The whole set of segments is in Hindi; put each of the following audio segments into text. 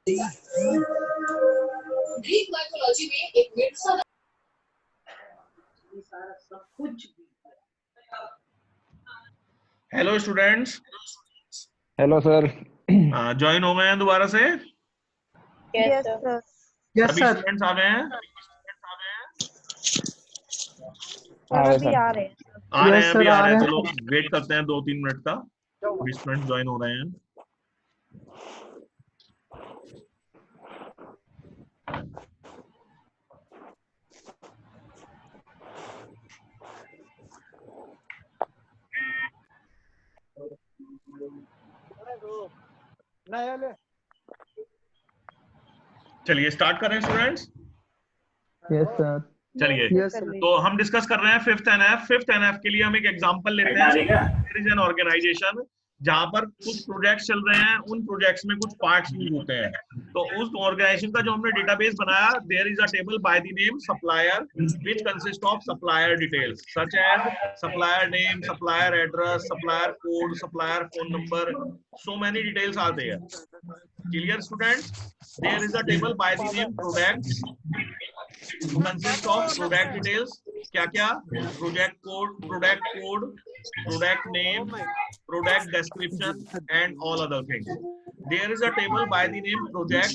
ग्रीक माइथोलॉजी में एक मिर्जा सब कुछ। Hello students. Hello sir. Join हो गए हैं दोबारा से? Yes sir. सभी स्टूडेंट्स आ गए हैं? अभी आ रहे हैं। आ रहे हैं, अभी आ रहे हैं। चलो वेट करते हैं 2-3 मिनट का। स्टूडेंट ज्वाइन हो रहे हैं। चलिए स्टार्ट करें स्टूडेंट्स। Yes sir. चलिए तो हम डिस्कस कर रहे हैं फिफ्थ एनएफ। फिफ्थ एनएफ के लिए हम एक एग्जांपल लेते हैं। देयर इज एन ऑर्गेनाइजेशन जहां पर कुछ प्रोजेक्ट्स चल रहे हैं, उन प्रोजेक्ट्स में कुछ पार्ट्स यूज होते हैं। तो उस ऑर्गेनाइजेशन का जो हमने डेटाबेस बनाया, there is a table by the name supplier which consist of supplier details such as supplier name, supplier address, supplier code, supplier phone number, so many details are there. Clear students? There is a table by the name products consist of product details. क्या क्या? Project code, product name, product description and all other things. There is a table by the name project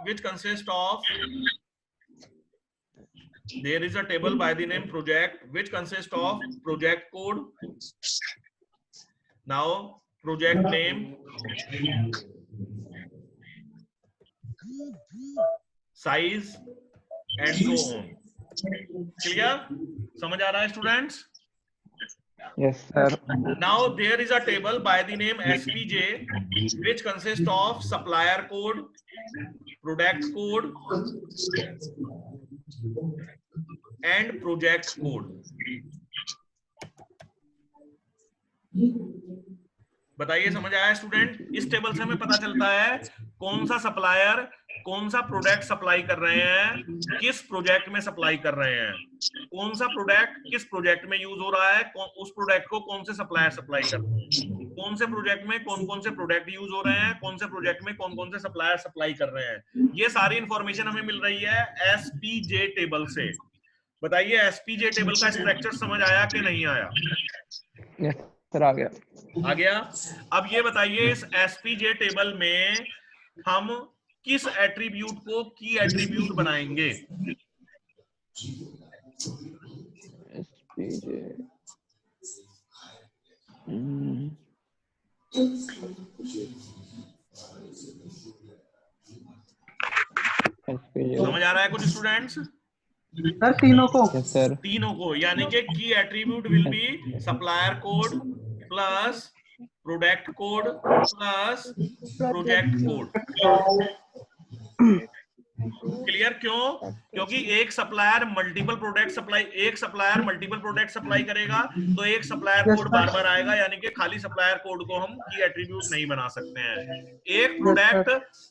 which consists of there is a table by the name project which consists of project code, now project name, size and so on. Clear? समझ आ रहा है students? Yes sir. Now there is a table by the name SPJ which consists of supplier code, product code and project code. बताइए समझ आया स्टूडेंट? इस टेबल से हमें पता चलता है कौन सा सप्लायर कौन सा प्रोडक्ट सप्लाई कर रहे हैं, किस प्रोजेक्ट में सप्लाई कर रहे हैं, कौन सा प्रोडक्ट किस प्रोजेक्ट में यूज हो रहा है, उस प्रोडक्ट को कौन से सप्लायर सप्लाई कर रहे हैं, कौन से प्रोजेक्ट में कौन कौन से प्रोडक्ट यूज हो रहे हैं, कौन से प्रोजेक्ट में कौन कौन से सप्लायर सप्लाई कर रहे हैं। ये सारी इंफॉर्मेशन हमें मिल रही है एसपीजे टेबल से। बताइए एसपीजे टेबल का स्ट्रक्चर समझ आया कि नहीं आया? यस सर, आ गया। आ गया। अब ये बताइए इस एसपीजे टेबल में हम किस एट्रीब्यूट को की एट्रीब्यूट बनाएंगे? समझ आ रहा है कुछ स्टूडेंट्स? सर तीनों को। Yes sir. तीनों को, यानी कि की attribute will be supplier code plus product code plus project code. Clear? क्यों? क्योंकि एक सप्लायर मल्टीपल प्रोडक्ट सप्लाई करेगा तो एक सप्लायर कोड बार बार आएगा, यानी कि खाली सप्लायर कोड को हम की एट्रीब्यूट नहीं बना सकते हैं। एक प्रोडक्ट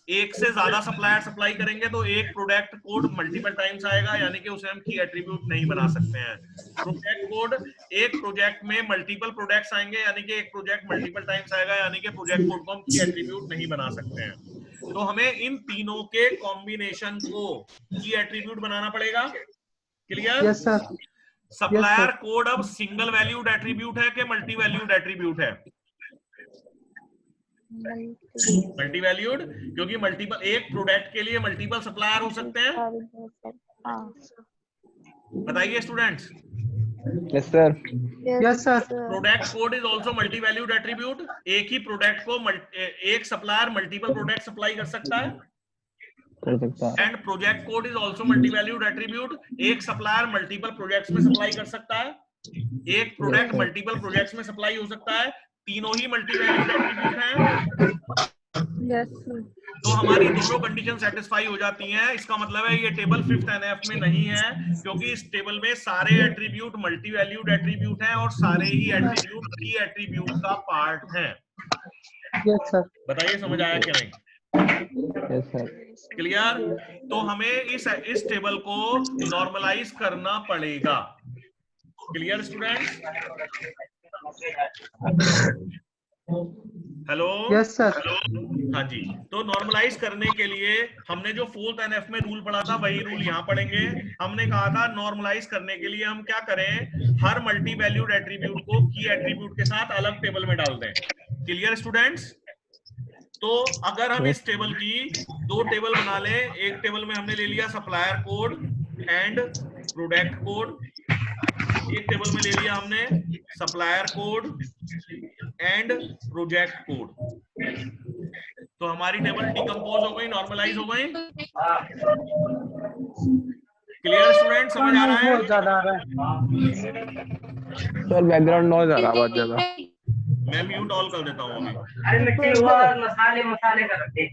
एक से ज्यादा सप्लायर सप्लाई करेंगे तो एक प्रोडक्ट कोड मल्टीपल टाइम्स आएगा, यानी कि उसे हम की एट्रीब्यूट नहीं बना सकते हैं। प्रोजेक्ट कोड, एक प्रोजेक्ट में मल्टीपल प्रोडक्ट्स आएंगे यानी कि एक प्रोजेक्ट मल्टीपल टाइम्स आएगा, यानी कि प्रोजेक्ट कोड को हम की एट्रीब्यूट नहीं बना सकते हैं। तो हमें इन तीनों के कॉम्बिनेशन को की एट्रीब्यूट बनाना पड़ेगा। Clear? Yes sir. Supplier code अब सिंगल वैल्यूड एट्रीब्यूट है कि मल्टी वैल्यूड एट्रीब्यूट है? मल्टी वैल्यूड, क्योंकि मल्टीपल एक प्रोडक्ट के लिए मल्टीपल सप्लायर हो सकते हैं। बताइए students. Yes sir. Yes sir. Product code is also multi valued attribute. एक ही प्रोडक्ट को एक सप्लायर मल्टीपल प्रोडक्ट सप्लाई कर सकता है। And project code is also multi valued attribute. एक सप्लायर मल्टीपल प्रोजेक्ट्स में सप्लाई कर सकता है, एक प्रोडक्ट मल्टीपल प्रोजेक्ट्स में सप्लाई हो सकता है। तीनों ही मल्टी वैल्यूड एट्रीब्यूट हैं। तो हमारी दोनों कंडीशन सेटिस्फाई हो जाती हैं। इसका मतलब है ये टेबल फिफ्थ एनएफ में नहीं है, क्योंकि इस टेबल में सारे एट्रीब्यूट मल्टी वैल्यूड एट्रीब्यूट हैं और सारे ही एट्रीब्यूट की एट्रीब्यूट का पार्ट हैं। Yes sir. बताइए समझ आया कि नहीं? Yes sir. क्लियर? तो हमें इस टेबल को नॉर्मलाइज करना पड़ेगा। Clear students? Hello. Yes sir. हाँ जी, तो नॉर्मलाइज करने के लिए हमने जो फोर्थ एनएफ में रूल पढ़ा था वही रूल यहाँ पढ़ेंगे। हमने कहा था नॉर्मलाइज करने के लिए हम क्या करें, हर मल्टी वैल्यूड एट्रीब्यूट को की एट्रीब्यूट के साथ अलग टेबल में डाल दें। Clear students? तो अगर हम इस टेबल की दो टेबल बना लें, एक टेबल में हमने ले लिया supplier code and product code, एक टेबल में ले लिया हमने supplier code and project code, तो हमारी टेबल डिकम्पोज हो गई, नॉर्मलाइज हो गई। Clear student? समझ आ रहा है? बहुत ज्यादा आ रहा है सर बैकग्राउंड नॉइज आ रहा है बहुत ज्यादा। मैं म्यूट ऑल कर देता हूं अभी। अरे मिट्टी हुआ मसाले कर रखे।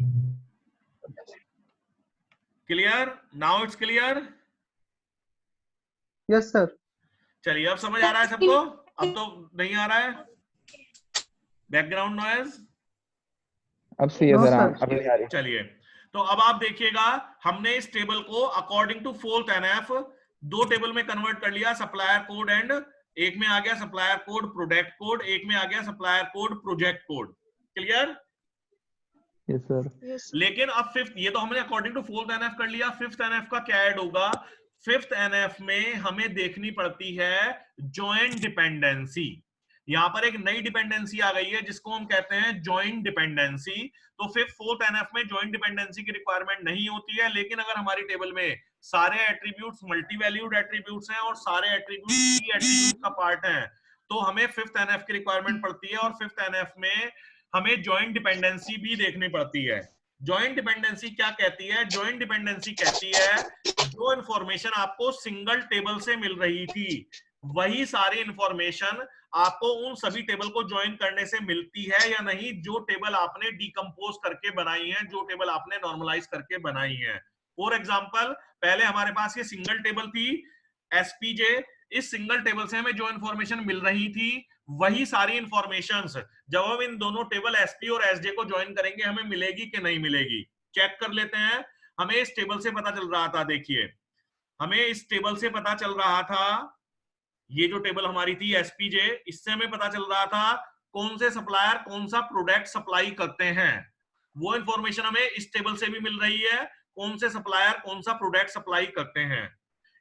Clear? Now it's clear? Yes sir. चलिए अब समझ आ रहा है सबको? अब तो नहीं आ रहा है बैकग्राउंड नॉइज? अब सही है नो सर, सर। अब नहीं आ रही। चलिए, तो अब आप देखिएगा, हमने इस टेबल को अकॉर्डिंग टू फोर्थ एनएफ दो टेबल में कन्वर्ट कर लिया, सप्लायर कोड एंड एक में आ गया सप्लायर कोड प्रोडक्ट कोड, एक में आ गया supplier code project code. Clear? Yes sir. लेकिन अब फिफ्थ, ये तो हमने अकॉर्डिंग टू फोर्थ एनएफ कर लिया, फिफ्थ एनएफ का क्या ऐड होगा? फिफ्थ एनएफ में हमें देखनी पड़ती है जॉइंट डिपेंडेंसी। यहां पर एक नई डिपेंडेंसी आ गई है जिसको हम कहते हैं जॉइंट डिपेंडेंसी। तो फिफ्थ फोर्थ एनएफ में जॉइंट डिपेंडेंसी की रिक्वायरमेंट नहीं होती है, लेकिन अगर हमारी टेबल में सारे एट्रीब्यूट्स मल्टी वैल्यूड एट्रीब्यूट्स हैं और सारे एट्रीब्यूट्स की एट्रीब्यूट का पार्ट हैं, तो हमें फिफ्थ एनएफ की रिक्वायरमेंट पड़ती है। और फिफ्थ एनएफ में हमें जॉइंट डिपेंडेंसी भी देखनी पड़ती है। जॉइंट डिपेंडेंसी क्या कहती है? जॉइंट डिपेंडेंसी कहती है जो इंफॉर्मेशन आपको सिंगल टेबल से मिल रही थी वही सारी इंफॉर्मेशन आपको उन सभी टेबल को ज्वाइन करने से मिलती है या नहीं, जो टेबल आपने डिकम्पोज करके बनाई है, जो टेबल आपने नॉर्मलाइज करके बनाई है। फॉर एग्जांपल, पहले हमारे पास ये सिंगल टेबल थी एसपीजे, इस सिंगल टेबल से हमें जो इंफॉर्मेशन मिल रही थी वही सारी इंफॉर्मेशंस जब हम इन दोनों टेबल एसपी और एसजे को ज्वाइन करेंगे हमें मिलेगी कि नहीं मिलेगी। चेक कर लेते हैं। हमें इस टेबल से पता चल रहा था, देखिए हमें इस टेबल से पता चल रहा था, ये जो टेबल हमारी थी एसपीजे, इससे हमें पता चल रहा था कौन से सप्लायर कौन सा प्रोडक्ट सप्लाई करते हैं। वो इंफॉर्मेशन हमें इस टेबल से भी मिल रही है, कौन से सप्लायर कौन सा प्रोडक्ट सप्लाई करते हैं।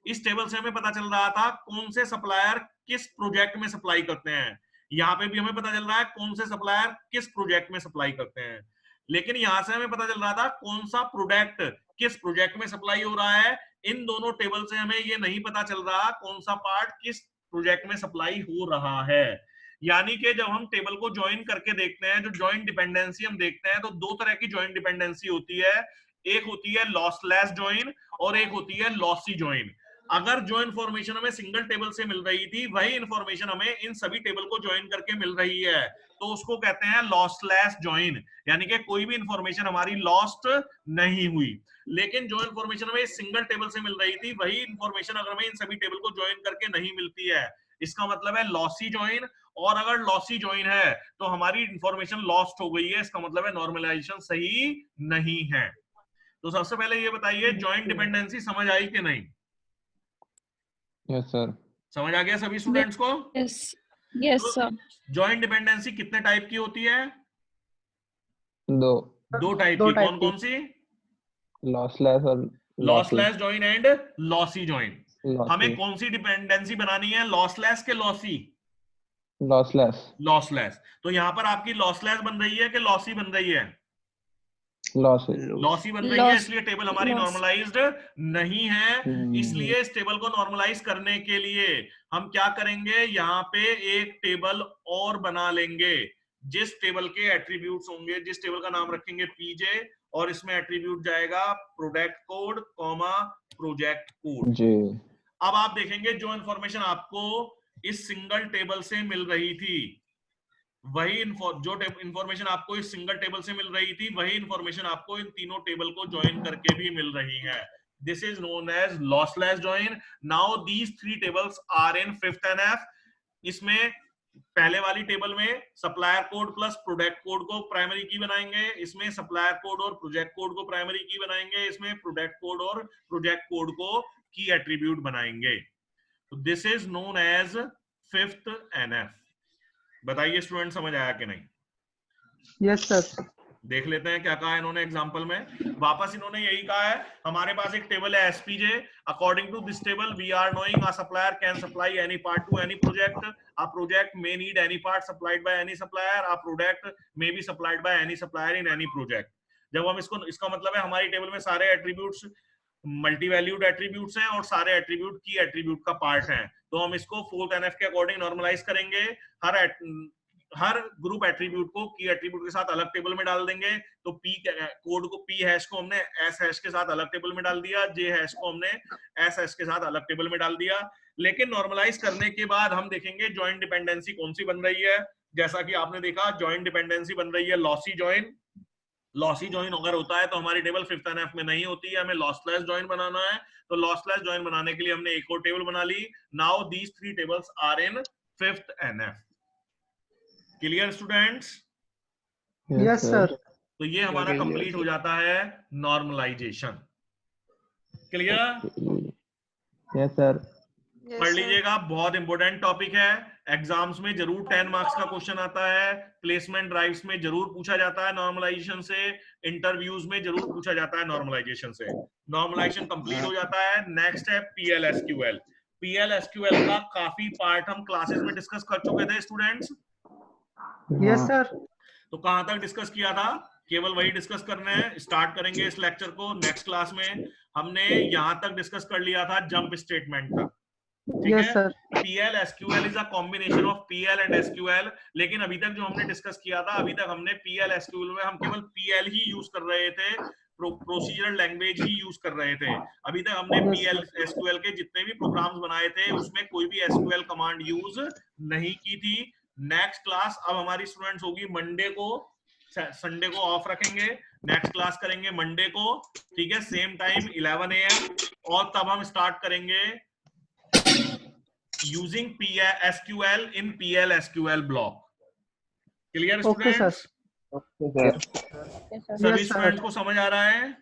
इस टेबल से हमें पता चल रहा था कौन से सप्लायर किस प्रोजेक्ट में सप्लाई करते हैं। यहाँ पे भी हमें पता चल रहा है कौन से सप्लायर किस प्रोजेक्ट में सप्लाई करते हैं। लेकिन यहां से हमें पता चल रहा था कौन सा प्रोडक्ट किस प्रोजेक्ट में सप्लाई हो रहा है। इन दोनों टेबल से हमें ये नहीं पता चल रहा कौन सा पार्ट किस प्रोजेक्ट में सप्लाई हो रहा है। यानी कि जब हम टेबल को ज्वाइन करके देखते हैं, जो ज्वाइंट डिपेंडेंसी हम देखते हैं, तो दो तरह की ज्वाइंट डिपेंडेंसी होती है। एक होती है लॉसलेस ज्वाइन और एक होती है लॉसी ज्वाइन। अगर जो इंफॉर्मेशन हमें सिंगल टेबल से मिल रही थी वही इंफॉर्मेशन हमें इन सभी टेबल को ज्वाइन करके मिल रही है, तो उसको कहते हैं लॉसलेस ज्वाइन, यानी कि कोई भी इंफॉर्मेशन हमारी लॉस्ट नहीं हुई। लेकिन जो इंफॉर्मेशन हमें सिंगल टेबल से मिल रही थी वही इंफॉर्मेशन अगर हमें इन सभी टेबल को ज्वाइन करके नहीं मिलती है, इसका मतलब है लॉसी ज्वाइन। और अगर लॉसी ज्वाइन है तो हमारी इंफॉर्मेशन लॉस्ट हो गई है, इसका मतलब है नॉर्मलाइजेशन सही नहीं है। तो सबसे पहले ये बताइए ज्वाइंट डिपेंडेंसी समझ आई कि नहीं? Yes sir. समझ आ गया सभी स्टूडेंट्स को? Yes sir. ज्वाइंट डिपेंडेंसी कितने टाइप की होती है? दो टाइप की। कौन कौन सी? लॉसलेस और lossless join and lossy join. Lossy. हमें कौन सी डिपेंडेंसी बनानी है, लॉसलेस के लॉसी? लॉसलेस। लॉसलेस। तो यहां पर आपकी लॉसलेस बन रही है कि लॉसी बन रही है? लॉसी। लॉसी बन रही है, इसलिए टेबल हमारी नॉर्मलाइज्ड नहीं है। इसलिए इस टेबल को नॉर्मलाइज करने के लिए हम क्या करेंगे, यहाँ पे एक टेबल और बना लेंगे जिस टेबल के एट्रीब्यूट्स होंगे, जिस टेबल का नाम रखेंगे पीजे, और इसमें एट्रीब्यूट जाएगा product code comma project code जी। अब आप देखेंगे जो इंफॉर्मेशन आपको इस सिंगल टेबल से मिल रही थी वही जो इंफॉर्मेशन आपको इस सिंगल टेबल से मिल रही थी वही इंफॉर्मेशन आपको इन तीनों टेबल को ज्वाइन करके भी मिल रही है। This is known as lossless join. Now these three tables are in fifth NF. इसमें पहले वाली टेबल में supplier code plus product code को प्राइमरी की बनाएंगे, इसमें सप्लायर कोड और प्रोजेक्ट कोड को प्राइमरी की बनाएंगे, इसमें प्रोडक्ट कोड और प्रोजेक्ट कोड को की एट्रीब्यूट बनाएंगे। तो this is known as fifth NF. बताइए स्टूडेंट समझ आया कि नहीं? Yes, sir. देख लेते हैं क्या कहा है इन्होंने एग्जांपल में। वापस इन्होंने यही कहा है, हमारे पास एक टेबल है SPJ. According to this table we are knowing a supplier can supply any part to any project, a project may need any part supplied by any supplier, a product may be supplied by any supplier in any project. जब हम इसको, इसका मतलब है हमारी टेबल में सारे एट्रीब्यूट्स मल्टी वैल्यूड एट्रीब्यूट्स हैं और सारे एट्रीब्यूट की एट्रीब्यूट का पार्ट हैं। तो हम इसको 4th NF के अकॉर्डिंग नॉर्मलाइज करेंगे। हर ग्रुप एट्रीब्यूट को की एट्रीब्यूट के साथ अलग टेबल में डाल देंगे। तो पी कोड को, पी हैश को हमने एस हैश के साथ अलग टेबल में डाल दिया, जे हैश को हमने एस हैश के साथ अलग टेबल में डाल दिया। लेकिन नॉर्मलाइज करने के बाद हम देखेंगे जॉइंट डिपेंडेंसी कौन सी बन रही है। जैसा कि आपने देखा जॉइंट डिपेंडेंसी बन रही है लॉसी जॉइन। लॉसी जॉइन अगर होता है तो हमारी टेबल 5th NF में नहीं होती है, हमें लॉसलेस जॉइन बनाना है। तो लॉसलेस जॉइन बनाने के लिए हमने एक और टेबल बना ली। Now these 3 tables are in 5th NF। Clear students? Yes, sir. तो ये हमारा कंप्लीट हो जाता है नॉर्मलाइजेशन। क्लियर? Yes sir. पढ़ लीजिएगा, बहुत इंपॉर्टेंट टॉपिक है। एग्जाम्स में जरूर 10 मार्क्स का क्वेश्चन आता है, प्लेसमेंट ड्राइव्स में जरूर पूछा जाता है नॉर्मलाइजेशन से, इंटरव्यूज में जरूर पूछा जाता है नॉर्मलाइजेशन से। नॉर्मलाइजेशन कंप्लीट हो जाता है। नेक्स्ट है PL/SQL। PL/SQL का काफी पार्ट हम क्लासेस में डिस्कस कर चुके थे स्टूडेंट्स। Yes, sir. तो कहां तक डिस्कस किया था? केवल वही डिस्कस करना है। स्टार्ट करेंगे इस लेक्चर को नेक्स्ट क्लास में। हमने यहां तक डिस्कस कर लिया था जंप स्टेटमेंट तक। ठीक Yes, है? sir. PL/SQL is a combination of PL and SQL। लेकिन अभी तक जो हमने डिस्कस किया था, अभी तक हमने PL/SQL में हम केवल PL ही यूज कर रहे थे, प्रोसीजरल लैंग्वेज ही यूज कर रहे थे। अभी तक हमने Yes, PL/SQL के जितने भी प्रोग्राम्स बनाए थे उसमें कोई भी SQL कमांड यूज नहीं की थी। नेक्स्ट क्लास अब हमारी स्टूडेंट्स होगी मंडे को, संडे को ऑफ रखेंगे। नेक्स्ट क्लास करेंगे मंडे को, ठीक है, सेम टाइम 11 AM। और तब हम स्टार्ट करेंगे यूजिंग SQL इन PL/SQL block. Clear Okay, sir. Students? सभी Yes, sir. स्टूडेंट को समझ आ रहा है?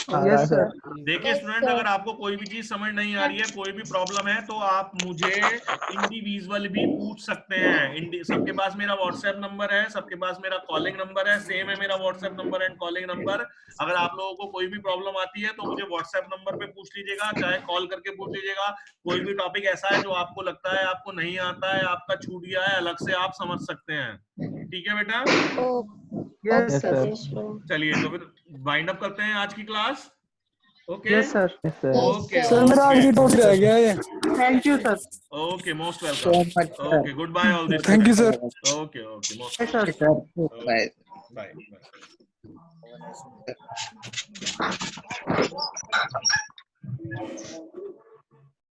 Yes, sir. देखिए स्टूडेंट, अगर आपको कोई भी चीज समझ नहीं आ रही है, कोई भी प्रॉब्लम है, तो आप मुझे इंडिविजुअल भी पूछ सकते हैं। सबके पास मेरा व्हाट्सएप नंबर है, सबके पास मेरा कॉलिंग नंबर है, सेम है मेरा WhatsApp number and calling number. अगर आप लोगों को कोई भी प्रॉब्लम आती है तो मुझे व्हाट्सएप नंबर पे पूछ लीजिएगा, चाहे कॉल करके पूछ लीजिएगा। कोई भी टॉपिक ऐसा है जो आपको लगता है आपको नहीं आता है, आपका छूट गया है, अलग से आप समझ सकते हैं। ठीक है बेटा? Yes, yes sir. सर। चलिए तो फिर वाइंड अप करते हैं आज की class. Okay? Yes, sir. Yes sir. Okay sir मेरा आज की टॉपिक रह गया है। Thank you, sir. Okay, most welcome. Okay, goodbye all this. Thank you sir. Okay most Yes, sir. Bye.